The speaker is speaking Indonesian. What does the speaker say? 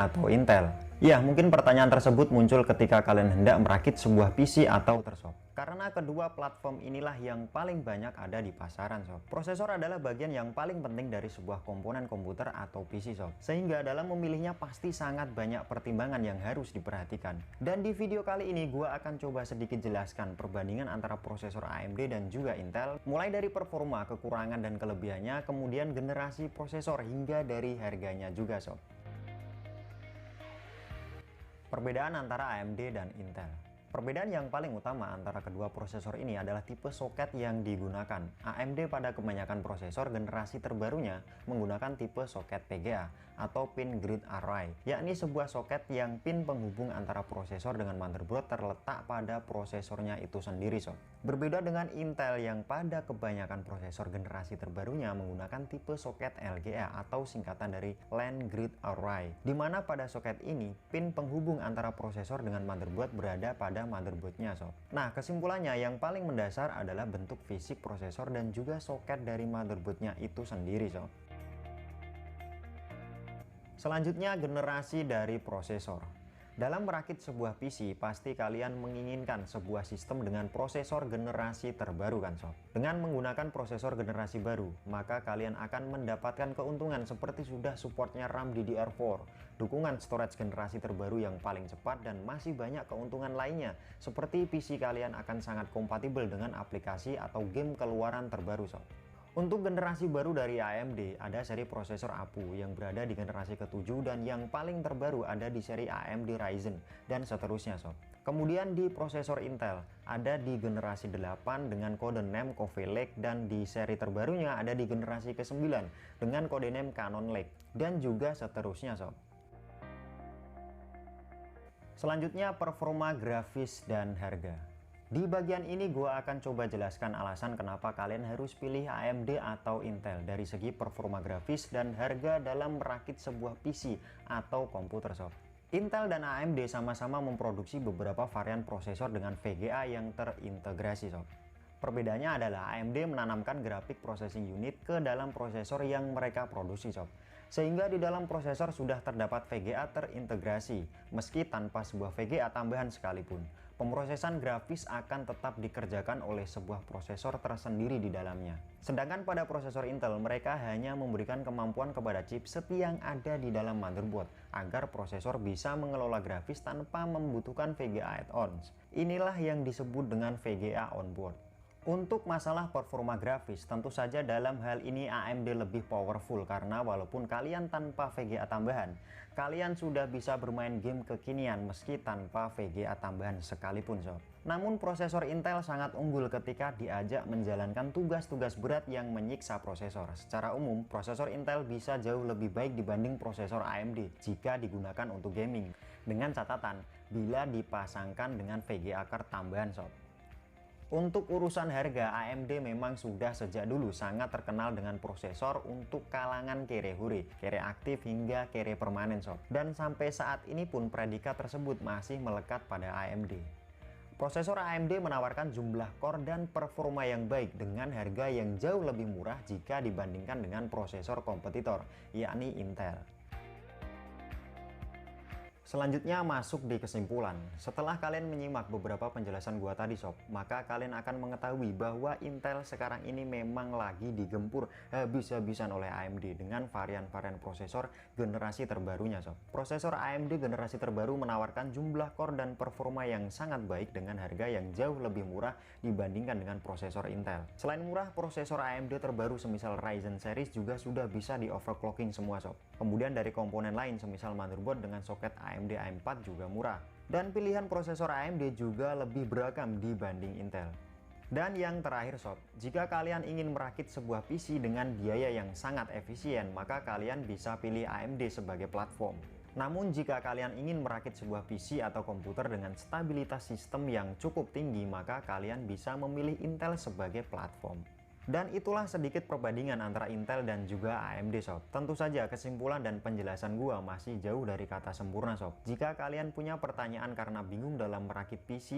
atau Intel? Ya, mungkin pertanyaan tersebut muncul ketika kalian hendak merakit sebuah PC atau sob. Karena kedua platform inilah yang paling banyak ada di pasaran sob. Prosesor adalah bagian yang paling penting dari sebuah komponen komputer atau PC sob. Sehingga dalam memilihnya pasti sangat banyak pertimbangan yang harus diperhatikan. Dan di video kali ini gua akan coba sedikit jelaskan perbandingan antara prosesor AMD dan juga Intel. Mulai dari performa, kekurangan dan kelebihannya, kemudian generasi prosesor hingga dari harganya juga sob. Perbedaan antara AMD dan Intel. Perbedaan yang paling utama antara kedua prosesor ini adalah tipe soket yang digunakan. AMD pada kebanyakan prosesor generasi terbarunya menggunakan tipe soket PGA atau Pin Grid Array, yakni sebuah soket yang pin penghubung antara prosesor dengan motherboard terletak pada prosesornya itu sendiri sob. Berbeda dengan Intel yang pada kebanyakan prosesor generasi terbarunya menggunakan tipe soket LGA atau singkatan dari Land Grid Array, di mana pada soket ini pin penghubung antara prosesor dengan motherboard berada pada motherboardnya sob. Nah, kesimpulannya yang paling mendasar adalah bentuk fisik prosesor dan juga soket dari motherboardnya itu sendiri sob. Selanjutnya, generasi dari prosesor. Dalam merakit sebuah PC, pasti kalian menginginkan sebuah sistem dengan prosesor generasi terbaru kan sob. Dengan menggunakan prosesor generasi baru, maka kalian akan mendapatkan keuntungan seperti sudah supportnya RAM DDR4, dukungan storage generasi terbaru yang paling cepat, dan masih banyak keuntungan lainnya, seperti PC kalian akan sangat kompatibel dengan aplikasi atau game keluaran terbaru sob. Untuk generasi baru dari AMD, ada seri prosesor APU yang berada di generasi ke-7 dan yang paling terbaru ada di seri AMD Ryzen dan seterusnya sob. Kemudian di prosesor Intel, ada di generasi 8 dengan codename Cove Lake dan di seri terbarunya ada di generasi ke-9 dengan codename Cannon Lake dan juga seterusnya sob. Selanjutnya, performa grafis dan harga. Di bagian ini gue akan coba jelaskan alasan kenapa kalian harus pilih AMD atau Intel dari segi performa grafis dan harga dalam merakit sebuah PC atau komputer sob. Intel dan AMD sama-sama memproduksi beberapa varian prosesor dengan VGA yang terintegrasi sob. Perbedaannya adalah AMD menanamkan graphic processing unit ke dalam prosesor yang mereka produksi sob. Sehingga di dalam prosesor sudah terdapat VGA terintegrasi, meski tanpa sebuah VGA tambahan sekalipun. Pemrosesan grafis akan tetap dikerjakan oleh sebuah prosesor tersendiri di dalamnya. Sedangkan pada prosesor Intel, mereka hanya memberikan kemampuan kepada chipset yang ada di dalam motherboard, agar prosesor bisa mengelola grafis tanpa membutuhkan VGA add-ons. Inilah yang disebut dengan VGA onboard. Untuk masalah performa grafis, tentu saja dalam hal ini AMD lebih powerful karena walaupun kalian tanpa VGA tambahan, kalian sudah bisa bermain game kekinian meski tanpa VGA tambahan sekalipun sob. Namun prosesor Intel sangat unggul ketika diajak menjalankan tugas-tugas berat yang menyiksa prosesor. Secara umum, prosesor Intel bisa jauh lebih baik dibanding prosesor AMD jika digunakan untuk gaming. Dengan catatan, bila dipasangkan dengan VGA card tambahan sob. Untuk urusan harga, AMD memang sudah sejak dulu sangat terkenal dengan prosesor untuk kalangan kere hure, kere aktif hingga kere permanen sob. Dan sampai saat ini pun predikat tersebut masih melekat pada AMD. Prosesor AMD menawarkan jumlah core dan performa yang baik dengan harga yang jauh lebih murah jika dibandingkan dengan prosesor kompetitor, yakni Intel. Selanjutnya masuk di kesimpulan. Setelah kalian menyimak beberapa penjelasan gua tadi sob, maka kalian akan mengetahui bahwa Intel sekarang ini memang lagi digempur habis-habisan oleh AMD dengan varian-varian prosesor generasi terbarunya sob. Prosesor AMD generasi terbaru menawarkan jumlah core dan performa yang sangat baik dengan harga yang jauh lebih murah dibandingkan dengan prosesor Intel. Selain murah, prosesor AMD terbaru semisal Ryzen series juga sudah bisa di overclocking semua sob. Kemudian dari komponen lain semisal motherboard dengan soket AMD A4 juga murah. Dan pilihan prosesor AMD juga lebih beragam dibanding Intel. Dan yang terakhir sob, jika kalian ingin merakit sebuah PC dengan biaya yang sangat efisien, maka kalian bisa pilih AMD sebagai platform. Namun jika kalian ingin merakit sebuah PC atau komputer dengan stabilitas sistem yang cukup tinggi, maka kalian bisa memilih Intel sebagai platform. Dan itulah sedikit perbandingan antara Intel dan juga AMD sob. Tentu saja kesimpulan dan penjelasan gua masih jauh dari kata sempurna sob. Jika kalian punya pertanyaan karena bingung dalam merakit PC